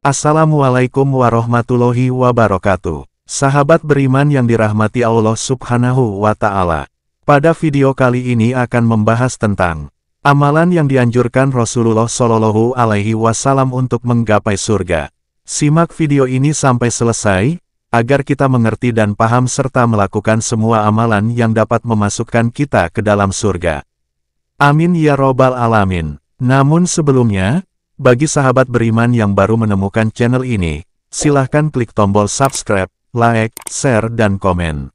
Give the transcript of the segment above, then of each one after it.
Assalamualaikum warahmatullahi wabarakatuh. Sahabat beriman yang dirahmati Allah Subhanahu wa Ta'ala. Pada video kali ini akan membahas tentang amalan yang dianjurkan Rasulullah Shallallahu Alaihi Wasallam untuk menggapai surga. Simak video ini sampai selesai, agar kita mengerti dan paham serta melakukan semua amalan yang dapat memasukkan kita ke dalam surga. Amin ya Robbal Alamin. Namun sebelumnya, bagi sahabat beriman yang baru menemukan channel ini, silahkan klik tombol subscribe, like, share dan komen,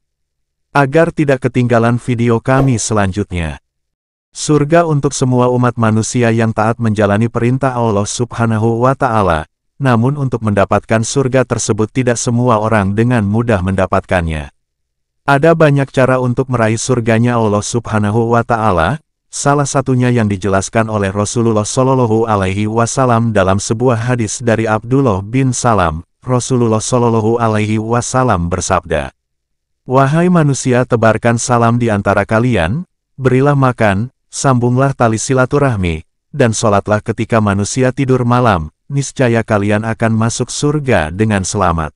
agar tidak ketinggalan video kami selanjutnya. Surga untuk semua umat manusia yang taat menjalani perintah Allah Subhanahu wa Ta'ala, namun untuk mendapatkan surga tersebut tidak semua orang dengan mudah mendapatkannya. Ada banyak cara untuk meraih surganya Allah Subhanahu wa Ta'ala. Salah satunya yang dijelaskan oleh Rasulullah Shallallahu Alaihi Wasallam dalam sebuah hadis dari Abdullah bin Salam. Rasulullah Shallallahu Alaihi Wasallam bersabda, "Wahai manusia, tebarkan salam di antara kalian, berilah makan, sambunglah tali silaturahmi, dan sholatlah ketika manusia tidur malam, niscaya kalian akan masuk surga dengan selamat."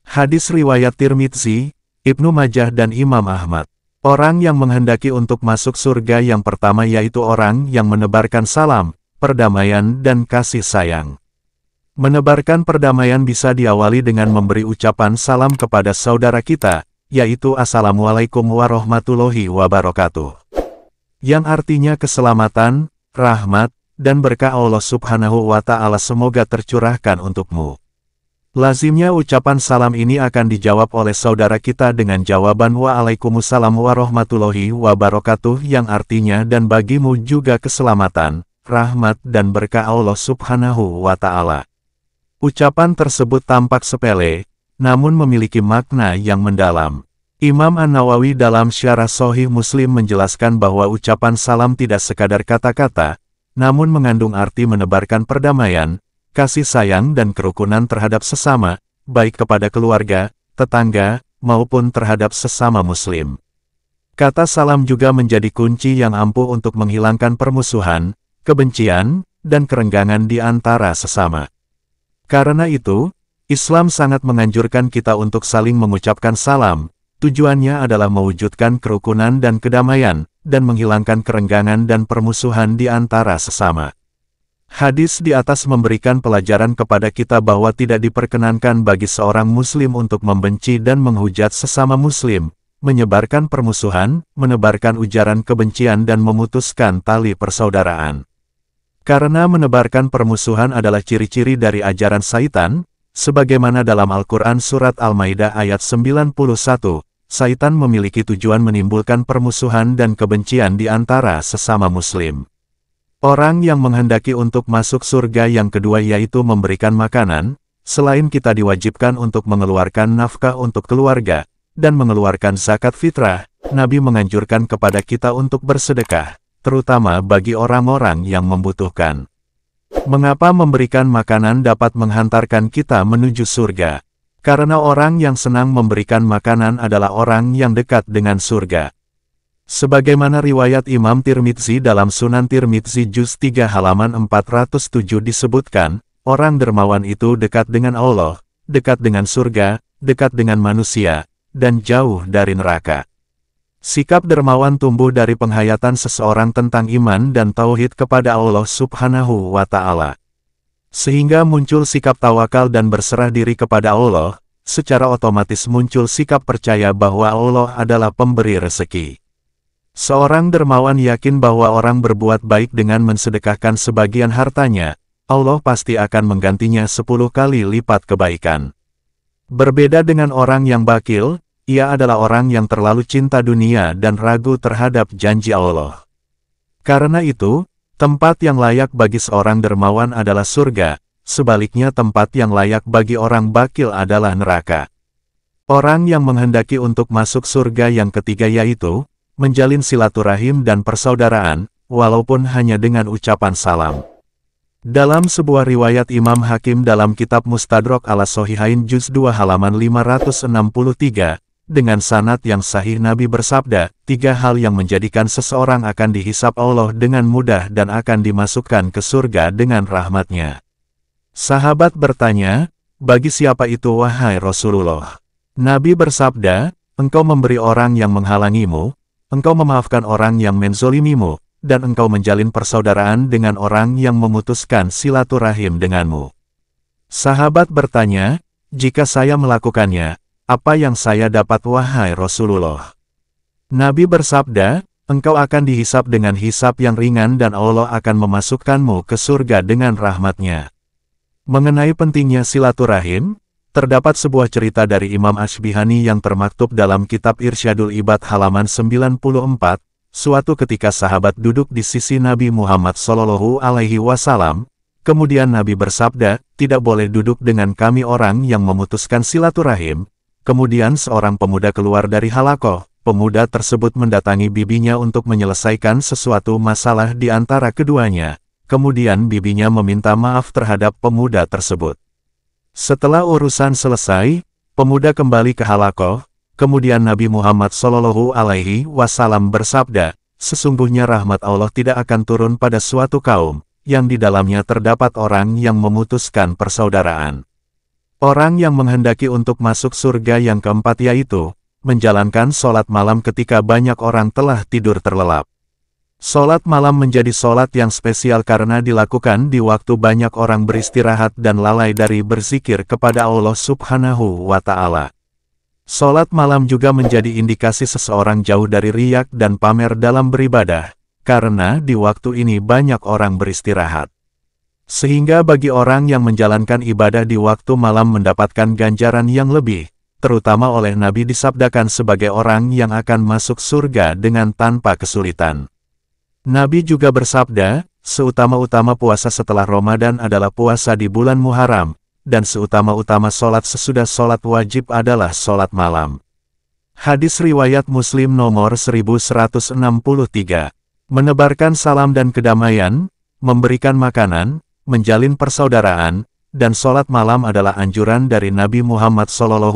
Hadis riwayat Tirmidzi, Ibnu Majah dan Imam Ahmad. Orang yang menghendaki untuk masuk surga yang pertama yaitu orang yang menebarkan salam, perdamaian dan kasih sayang. Menebarkan perdamaian bisa diawali dengan memberi ucapan salam kepada saudara kita, yaitu Assalamualaikum warahmatullahi wabarakatuh. Yang artinya keselamatan, rahmat, dan berkah Allah Subhanahu wa Ta'ala semoga tercurahkan untukmu. Lazimnya ucapan salam ini akan dijawab oleh saudara kita dengan jawaban Waalaikumsalam warahmatullahi wabarakatuh yang artinya dan bagimu juga keselamatan, rahmat dan berkah Allah Subhanahu wa Ta'ala. Ucapan tersebut tampak sepele, namun memiliki makna yang mendalam. Imam An-Nawawi dalam Syarah Sahih Muslim menjelaskan bahwa ucapan salam tidak sekadar kata-kata, namun mengandung arti menebarkan perdamaian, kasih sayang dan kerukunan terhadap sesama, baik kepada keluarga, tetangga, maupun terhadap sesama muslim. Kata salam juga menjadi kunci yang ampuh untuk menghilangkan permusuhan, kebencian, dan kerenggangan di antara sesama. Karena itu, Islam sangat menganjurkan kita untuk saling mengucapkan salam, tujuannya adalah mewujudkan kerukunan dan kedamaian, dan menghilangkan kerenggangan dan permusuhan di antara sesama. Hadis di atas memberikan pelajaran kepada kita bahwa tidak diperkenankan bagi seorang muslim untuk membenci dan menghujat sesama muslim, menyebarkan permusuhan, menebarkan ujaran kebencian dan memutuskan tali persaudaraan. Karena menebarkan permusuhan adalah ciri-ciri dari ajaran syaitan, sebagaimana dalam Al-Quran Surat Al-Maidah ayat 91, syaitan memiliki tujuan menimbulkan permusuhan dan kebencian di antara sesama muslim. Orang yang menghendaki untuk masuk surga yang kedua yaitu memberikan makanan, selain kita diwajibkan untuk mengeluarkan nafkah untuk keluarga, dan mengeluarkan zakat fitrah, Nabi menganjurkan kepada kita untuk bersedekah, terutama bagi orang-orang yang membutuhkan. Mengapa memberikan makanan dapat menghantarkan kita menuju surga? Karena orang yang senang memberikan makanan adalah orang yang dekat dengan surga. Sebagaimana riwayat Imam Tirmidzi dalam Sunan Tirmidzi Juz 3 halaman 407 disebutkan, orang dermawan itu dekat dengan Allah, dekat dengan surga, dekat dengan manusia, dan jauh dari neraka. Sikap dermawan tumbuh dari penghayatan seseorang tentang iman dan tauhid kepada Allah Subhanahu wa Ta'ala. Sehingga muncul sikap tawakal dan berserah diri kepada Allah, secara otomatis muncul sikap percaya bahwa Allah adalah pemberi rezeki. Seorang dermawan yakin bahwa orang berbuat baik dengan mensedekahkan sebagian hartanya, Allah pasti akan menggantinya 10 kali lipat kebaikan. Berbeda dengan orang yang bakil, ia adalah orang yang terlalu cinta dunia dan ragu terhadap janji Allah. Karena itu, tempat yang layak bagi seorang dermawan adalah surga, sebaliknya tempat yang layak bagi orang bakil adalah neraka. Orang yang menghendaki untuk masuk surga yang ketiga yaitu menjalin silaturahim dan persaudaraan, walaupun hanya dengan ucapan salam. Dalam sebuah riwayat Imam Hakim dalam kitab Mustadrak ala-Shahihain Juz 2 halaman 563, dengan sanad yang sahih Nabi bersabda, 3 hal yang menjadikan seseorang akan dihisap Allah dengan mudah dan akan dimasukkan ke surga dengan rahmat-Nya. Sahabat bertanya, bagi siapa itu wahai Rasulullah? Nabi bersabda, engkau memberi orang yang menghalangimu, engkau memaafkan orang yang menzolimimu, dan engkau menjalin persaudaraan dengan orang yang memutuskan silaturahim denganmu. Sahabat bertanya, jika saya melakukannya, apa yang saya dapat wahai Rasulullah? Nabi bersabda, engkau akan dihisap dengan hisap yang ringan dan Allah akan memasukkanmu ke surga dengan rahmat-Nya. Mengenai pentingnya silaturahim, terdapat sebuah cerita dari Imam Ashbihani yang termaktub dalam kitab Irsyadul Ibad halaman 94, suatu ketika sahabat duduk di sisi Nabi Muhammad SAW, kemudian Nabi bersabda, tidak boleh duduk dengan kami orang yang memutuskan silaturahim. Kemudian seorang pemuda keluar dari halakoh, pemuda tersebut mendatangi bibinya untuk menyelesaikan sesuatu masalah di antara keduanya. Kemudian bibinya meminta maaf terhadap pemuda tersebut. Setelah urusan selesai, pemuda kembali ke halakoh, kemudian Nabi Muhammad SAW bersabda, sesungguhnya rahmat Allah tidak akan turun pada suatu kaum, yang di dalamnya terdapat orang yang memutuskan persaudaraan. Orang yang menghendaki untuk masuk surga yang keempat yaitu, menjalankan sholat malam ketika banyak orang telah tidur terlelap. Sholat malam menjadi sholat yang spesial karena dilakukan di waktu banyak orang beristirahat dan lalai dari berzikir kepada Allah Subhanahu wa Ta'ala. Sholat malam juga menjadi indikasi seseorang jauh dari riyak dan pamer dalam beribadah, karena di waktu ini banyak orang beristirahat. Sehingga bagi orang yang menjalankan ibadah di waktu malam mendapatkan ganjaran yang lebih, terutama oleh Nabi disabdakan sebagai orang yang akan masuk surga dengan tanpa kesulitan. Nabi juga bersabda, seutama-utama puasa setelah Ramadan adalah puasa di bulan Muharram, dan seutama-utama sholat sesudah sholat wajib adalah sholat malam. Hadis riwayat Muslim nomor 1163. Menebarkan salam dan kedamaian, memberikan makanan, menjalin persaudaraan, dan sholat malam adalah anjuran dari Nabi Muhammad SAW,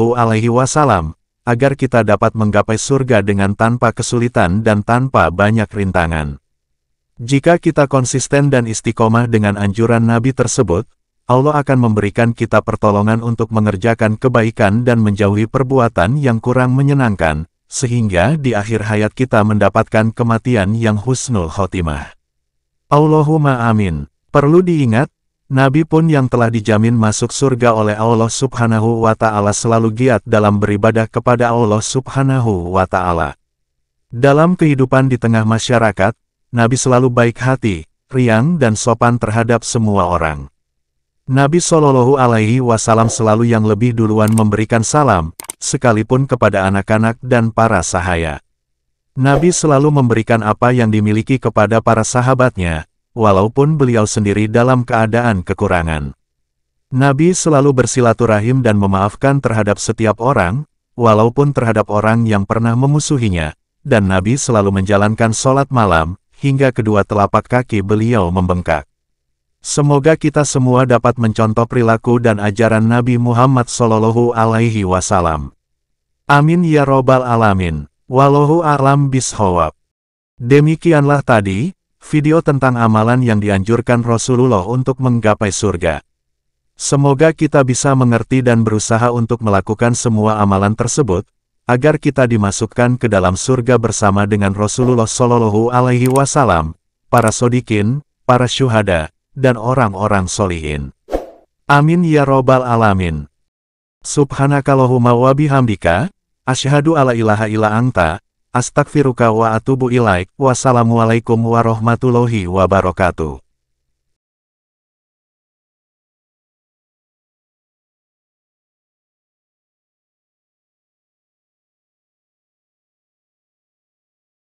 agar kita dapat menggapai surga dengan tanpa kesulitan dan tanpa banyak rintangan. Jika kita konsisten dan istiqomah dengan anjuran Nabi tersebut, Allah akan memberikan kita pertolongan untuk mengerjakan kebaikan dan menjauhi perbuatan yang kurang menyenangkan, sehingga di akhir hayat kita mendapatkan kematian yang husnul khotimah. Allahumma amin. Perlu diingat, Nabi pun yang telah dijamin masuk surga oleh Allah Subhanahu wa Ta'ala selalu giat dalam beribadah kepada Allah Subhanahu wa Ta'ala. Dalam kehidupan di tengah masyarakat, Nabi selalu baik hati, riang dan sopan terhadap semua orang. Nabi SAW selalu yang lebih duluan memberikan salam, sekalipun kepada anak-anak dan para sahaya. Nabi selalu memberikan apa yang dimiliki kepada para sahabatnya, walaupun beliau sendiri dalam keadaan kekurangan. Nabi selalu bersilaturahim dan memaafkan terhadap setiap orang, walaupun terhadap orang yang pernah memusuhinya, dan Nabi selalu menjalankan sholat malam, hingga kedua telapak kaki beliau membengkak. Semoga kita semua dapat mencontoh perilaku dan ajaran Nabi Muhammad SAW. Amin ya robbal alamin. Wallahu a'lam bishawab. Demikianlah tadi video tentang amalan yang dianjurkan Rasulullah untuk menggapai surga. Semoga kita bisa mengerti dan berusaha untuk melakukan semua amalan tersebut, agar kita dimasukkan ke dalam surga bersama dengan Rasulullah SAW, para shodiqin, para syuhada, dan orang-orang solihin. Amin ya robbal alamin. Subhanakallahumma wa bihamdika, asyhadu alla ilaha illa anta, astaghfiruka wa atubu ilaik. Wassalamualaikum warahmatullahi wabarakatuh.